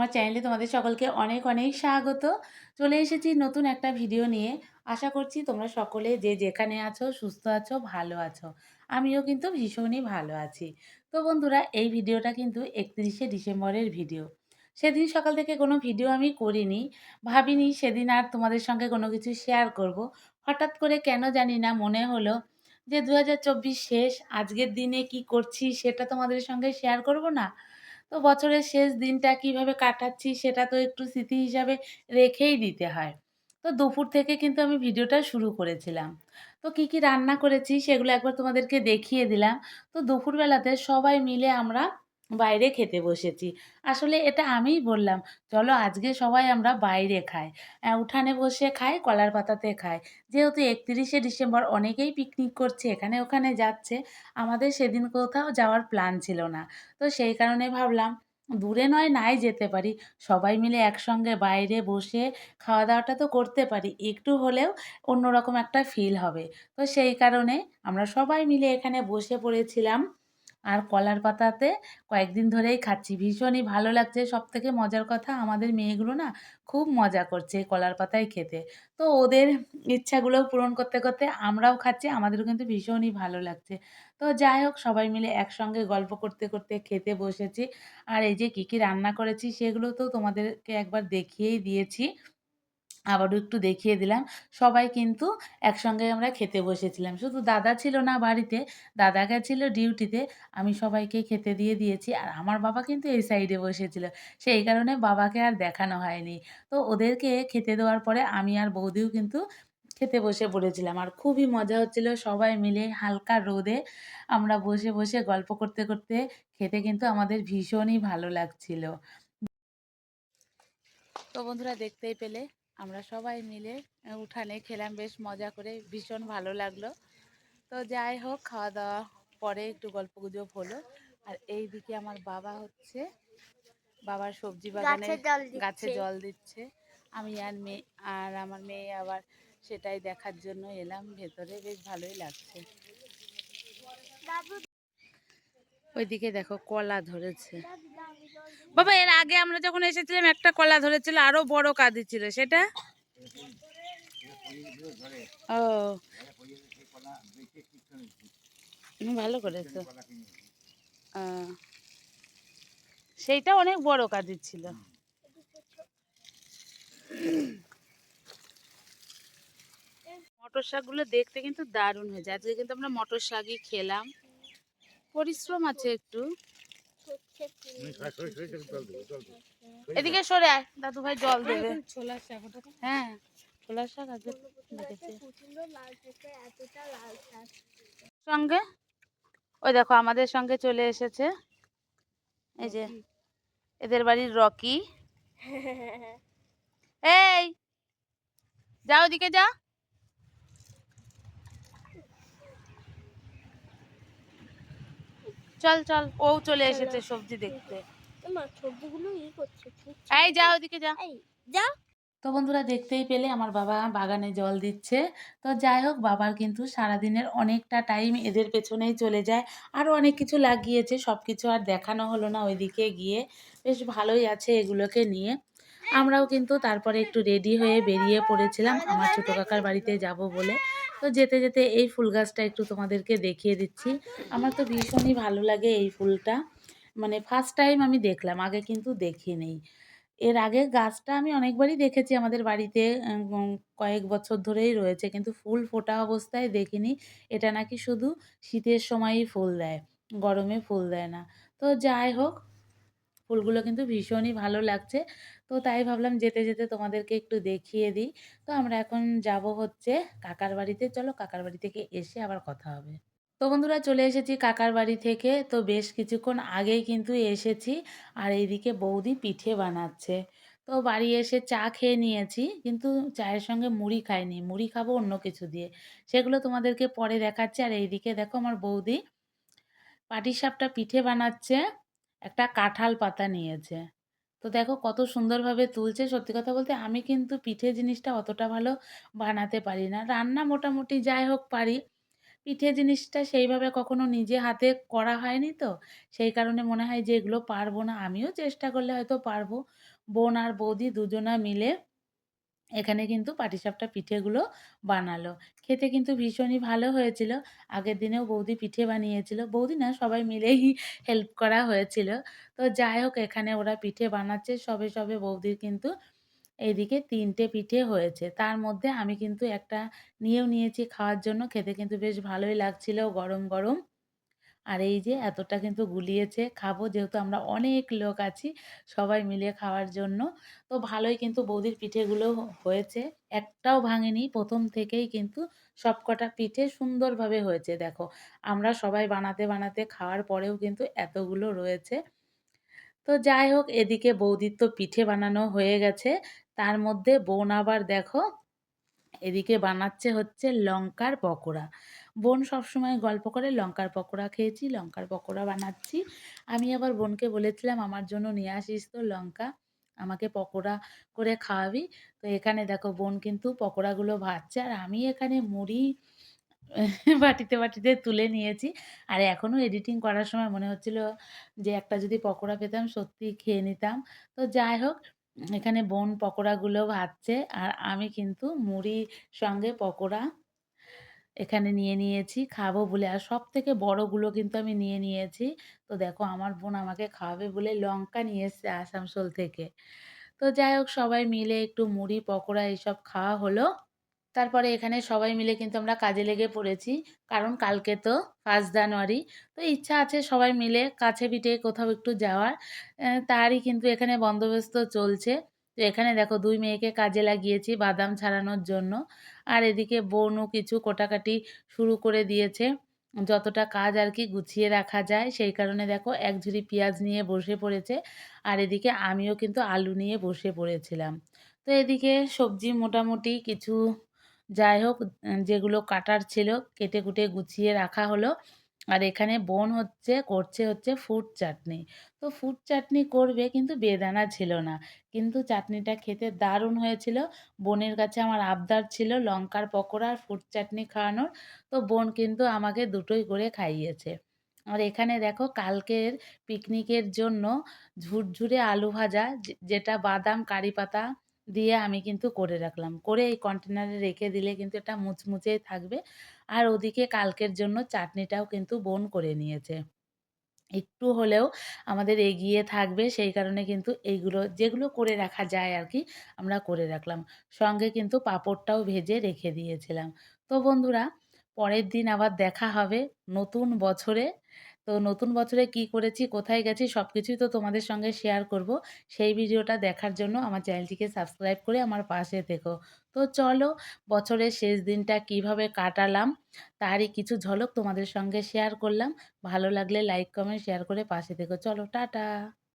আমার চ্যানেলে তোমাদের সকলকে অনেক অনেক স্বাগত। চলে এসেছি নতুন একটা ভিডিও নিয়ে। আশা করছি তোমরা সকলে যে যেখানে আছো সুস্থ আছো, ভালো আছো। আমিও কিন্তু ভীষণই ভালো আছি। তো বন্ধুরা, এই ভিডিওটা কিন্তু 31শে ডিসেম্বরের ভিডিও। সেদিন সকাল থেকে কোনো ভিডিও আমি করিনি। ভাবিনি সেদিন আর তোমাদের সঙ্গে কোনো কিছু শেয়ার করব। হঠাৎ করে কেন জানি না মনে হলো যে 2024 শেষ, আজকের দিনে কি করছি সেটা তোমাদের সঙ্গে শেয়ার করব না? তো বছরের শেষ দিনটা কিভাবে কাটাচ্ছি সেটা তো একটু স্মৃতি হিসাবে রেখেই দিতে হয়। তো দুপুর থেকে কিন্তু আমি ভিডিওটা শুরু করেছিলাম। তো কি কি রান্না করেছি সেগুলো একবার তোমাদেরকে দেখিয়ে দিলাম। তো দুপুরবেলাতে সবাই মিলে আমরা বাইরে খেতে বসেছি। আসলে এটা আমিই বললাম, চলো আজকে সবাই আমরা বাইরে খাই। উঠানে বসে খাই, কলার পাতাতে খাই। যেহেতু 31শে ডিসেম্বর অনেকেই পিকনিক করছে, এখানে ওখানে যাচ্ছে। আমাদের সেদিন কোথাও যাওয়ার প্ল্যান ছিল না। তো সেই কারণে ভাবলাম দূরে নয় নাই যেতে পারি। সবাই মিলে একসঙ্গে বাইরে বসে খাওয়া-দাওয়াটা তো করতে পারি। একটু হলেও অন্যরকম একটা ফিল হবে। তো সেই কারণে আমরা সবাই মিলে এখানে বসে পড়েছিলাম। আর কলার পাতাতে কয়েকদিন ধরেই খাচ্ছি। ভীষণই ভালো লাগছে। সবথেকে মজার কথা, আমাদের মেয়েগুলো না খুব মজা করছে এই কলার পাতায় খেতে। তো ওদের ইচ্ছাগুলো পূরণ করতে, করতে আমরাও খাচ্ছি। আমাদেরও কিন্তু ভীষণই ভালো লাগছে। তো যাই হোক, সবাই মিলে একসঙ্গে গল্প করতে, করতে খেতে বসেছি। আর এই যে কি, কি রান্না করেছি সেগুলো তো তোমাদেরকে একবার দেখিয়েই দিয়েছি। আবারও একটু দেখিয়ে দিলাম। সবাই কিন্তু একসঙ্গে আমরা খেতে বসেছিলাম। শুধু দাদা ছিল না বাড়িতে, দাদা গেছিল ডিউটিতে। আমি সবাইকে খেতে দিয়ে দিয়েছি। আর আমার বাবা কিন্তু এই সাইডে বসেছিল। সেই কারণে বাবাকে আর দেখানো হয়নি। তো ওদেরকে খেতে দেওয়ার পরে আমি আর বৌদিও কিন্তু খেতে বসে পড়েছিলাম। আর খুবই মজা হচ্ছিল, সবাই মিলে হালকা রোদে আমরা বসে, বসে গল্প করতে, করতে খেতে কিন্তু আমাদের ভীষণই ভালো লাগছিল। তো বন্ধুরা, দেখতেই পেলে আমরা সবাই মিলে উঠানে খেলাম বেশ মজা করে, ভীষণ ভালো লাগলো। তো যাই হোক, খাওয়া দাওয়া পরে একটু গল্পগুজব হলো। আর এই দিকে আমার বাবা হচ্ছে বাবার সবজি বাগানে গাছে জল দিচ্ছে। আমি আর মেয়ে আর আমার মেয়ে আবার সেটাই দেখার জন্য এলাম ভেতরে। বেশ ভালোই লাগছে। ওইদিকে দেখো কলা ধরেছে। বাবা, এর আগে আমরা যখন এসেছিলাম একটা কলা ধরেছিল, আরো বড় কাঁদি ছিল সেটা। ও, ভালো করেছো। সেইটা অনেক বড় কাঁদি ছিল। মটর শাকগুলো দেখতে কিন্তু দারুণ হয়েছে। আজকে কিন্তু আমরা মটর শাকই খেলাম। পরিশ্রম আছে একটু। এদিকে সরে আয়, দাদু ভাই জল দেবে। হ্যাঁ, ছোলার শাক আগে দেখেছি সঙ্গে। ওই দেখো আমাদের সঙ্গে চলে এসেছে, এই যে এদের বাড়ির রকি। এই, যাও ওদিকে যা। চল চল, ও চলে এসেছে সবজি দেখতে। এই যা ওদিকে যা। তো বন্ধুরা, দেখতেই পেলে আমার বাবা বাগানে জল দিচ্ছে। তো যাই হোক, বাবার কিন্তু সারাদিনের অনেকটা টাইম এদের পেছনেই চলে যায়। আরও অনেক কিছু লাগিয়েছে, সব কিছু আর দেখানো হলো না ওইদিকে গিয়ে। বেশ ভালোই আছে এগুলোকে নিয়ে। আমরাও কিন্তু তারপরে একটু রেডি হয়ে বেরিয়ে পড়েছিলাম আমার ছোটো কাকার বাড়িতে যাব বলে। তো যেতে যেতে এই ফুল গাছটা একটু তোমাদেরকে দেখিয়ে দিচ্ছি। আমার তো ভীষণই ভালো লাগে এই ফুলটা। মানে ফার্স্ট টাইম আমি দেখলাম, আগে কিন্তু দেখিনি। এর আগে গাছটা আমি অনেকবারই দেখেছি আমাদের বাড়িতে, কয়েক বছর ধরেই রয়েছে, কিন্তু ফুল ফোটা অবস্থায় দেখিনি। এটা নাকি শুধু শীতের সময়ই ফুল দেয়, গরমে ফুল দেয় না। তো যাই হোক, ফুলগুলো কিন্তু ভীষণই ভালো লাগছে। তো তাই ভাবলাম যেতে যেতে তোমাদেরকে একটু দেখিয়ে দিই। তো আমরা এখন যাব হচ্ছে কাকার বাড়িতে। চলো কাকার বাড়ি থেকে এসে আবার কথা হবে। তো বন্ধুরা, চলে এসেছি কাকার বাড়ি থেকে। তো বেশ কিছুক্ষণ আগেই কিন্তু এসেছি। আর এইদিকে বৌদি পিঠে বানাচ্ছে। তো বাড়ি এসে চা খেয়ে নিয়েছি, কিন্তু চায়ের সঙ্গে মুড়ি খাইনি। মুড়ি খাবো অন্য কিছু দিয়ে, সেগুলো তোমাদেরকে পরে দেখাচ্ছি। আর এইদিকে দেখো আমার বৌদি পাটিসাপটা পিঠে বানাচ্ছে। একটা কাঁঠাল পাতা নিয়েছে। তো দেখো কত সুন্দরভাবে তুলছে। সত্যি কথা বলতে আমি কিন্তু পিঠে জিনিসটা অতটা ভালো বানাতে পারি না। রান্না মোটামুটি যাই হোক পারি। পিঠে জিনিসটা সেইভাবে কখনো নিজে হাতে করা হয়নি তো। সেই কারণে মনে হয় যে এগুলো পারবো না। আমিও চেষ্টা করলে হয়তো পারবো। বোন আর বৌদি দুজনা মিলে এখানে কিন্তু পাটিসাপটা পিঠেগুলো বানালো। খেতে কিন্তু ভীষণই ভালো হয়েছিল। আগের দিনেও বৌদি পিঠে বানিয়েছিল। বৌদি না, সবাই মিলেই হেল্প করা হয়েছিল। তো যাই হোক, এখানে ওরা পিঠে বানাচ্ছে সবে, সবে বৌদির কিন্তু এইদিকে ৩ টে পিঠে হয়েছে। তার মধ্যে আমি কিন্তু একটা নিয়েও নিয়েছি খাওয়ার জন্য। খেতে কিন্তু বেশ ভালোই লাগছিল গরম, গরম। আর এই যে এতটা কিন্তু গুলিয়েছে, খাবো যেহেতু আমরা অনেক লোক আছি সবাই মিলে খাওয়ার জন্য। তো ভালোই কিন্তু বৌদির পিঠেগুলো হয়েছে। একটাও ভাঙেনি। ১ম থেকেই কিন্তু সবকটা পিঠে সুন্দরভাবে হয়েছে দেখো। আমরা সবাই বানাতে, বানাতে খাওয়ার পরেও কিন্তু এতগুলো রয়েছে। তো যাই হোক, এদিকে বৌদির তো পিঠে বানানো হয়ে গেছে। তার মধ্যে বোন আবার দেখো এদিকে বানাচ্ছে হচ্ছে লঙ্কার পকোড়া। বোন সবসময় গল্প করে লঙ্কার পকোড়া খেয়েছি, লঙ্কার পকোড়া বানাচ্ছি। আমি আবার বোনকে বলেছিলাম, "আমার জন্য নিয়ে আসিস তো লঙ্কা, আমাকে পকোড়া করে খাওয়াবি।" তো এখানে দেখো বোন কিন্তু পকোড়াগুলো ভাজছে আর আমি এখানে মুড়ি বাটিতে, বাটিতে তুলে নিয়েছি। আর এখনো এডিটিং করার সময় মনে হচ্ছিল যে একটা যদি পকোড়া পেতাম সত্যিই খেয়ে নিতাম। তো যাই হোক, এখানে বোন পকোড়াগুলো ভাজছে আর আমি কিন্তু মুড়ির সঙ্গে পকোড়া এখানে নিয়ে নিয়েছি খাবো বলে। আর সবথেকে বড়গুলো কিন্তু আমি নিয়ে নিয়েছি। তো দেখো আমার বোন আমাকে খাওয়াবে বলে লঙ্কা নিয়ে এসছে আসানসোল থেকে। তো যাই হোক, সবাই মিলে একটু মুড়ি, পকোড়া এসব খাওয়া হলো। তারপরে এখানে সবাই মিলে কিন্তু আমরা কাজে লেগে পড়েছি। কারণ কালকে তো 1st জানুয়ারি। তো ইচ্ছা আছে সবাই মিলে কাছে-পিঠে কোথাও একটু যাওয়ার। তারই কিন্তু এখানে বন্দোবস্ত চলছে। তো এখানে দেখো ২ মেয়েকে কাজে লাগিয়েছি বাদাম ছাড়ানোর জন্য। আর এদিকে বোনও কিছু কোটাকাটি শুরু করে দিয়েছে। যতটা কাজ আর কি গুছিয়ে রাখা যায় সেই কারণে দেখো এক ঝুড়ি পেঁয়াজ নিয়ে বসে পড়েছে। আর এদিকে আমিও কিন্তু আলু নিয়ে বসে পড়েছিলাম। তো এদিকে সবজি মোটামুটি কিছু যাই হোক, যেগুলো কাটার ছিল কেটে-কুটে গুছিয়ে রাখা হলো। আর এখানে বোন করছে হচ্ছে ফুড চাটনি। তো ফুড চাটনি করবে কিন্তু বেদানা ছিল না। কিন্তু চাটনিটা খেতে দারুণ হয়েছিল। বোনের কাছে আমার আবদার ছিল লঙ্কার পকোড়া আর ফুড চাটনি খাওয়ানোর। তো বোন কিন্তু আমাকে দুটোই করে খাইয়েছে। আর এখানে দেখো কালকের পিকনিকের জন্য ঝুরঝুরে আলু ভাজা যেটা বাদাম, কারি পাতা দিয়ে আমি কিন্তু করে রাখলাম। করে এই কন্টেনারে রেখে দিলে কিন্তু এটা মুচমুচেই থাকবে। আর ওদিকে কালকের জন্য চাটনিটাও কিন্তু বোন করে নিয়েছে। একটু হলেও আমাদের এগিয়ে থাকবে সেই কারণে কিন্তু এইগুলো যেগুলো করে রাখা যায় আর কি আমরা করে রাখলাম। সঙ্গে কিন্তু পাঁপড়টাও ভেজে রেখে দিয়েছিলাম। তো বন্ধুরা, পরের দিন আবার দেখা হবে নতুন বছরে। তো নতুন বছরে কি করেছি, কোথায় গেছি সবকিছুই তো তোমাদের সঙ্গে শেয়ার করব। সেই ভিডিওটা দেখার জন্য আমার চ্যানেলটিকে সাবস্ক্রাইব করে আমার পাশে থেকো। তো চলো, বছরের শেষ দিনটা কিভাবে কাটালাম তারই কিছু ঝলক তোমাদের সঙ্গে শেয়ার করলাম। ভালো লাগলে লাইক, কমেন্ট, শেয়ার করে পাশে থেকো। চলো টাটা।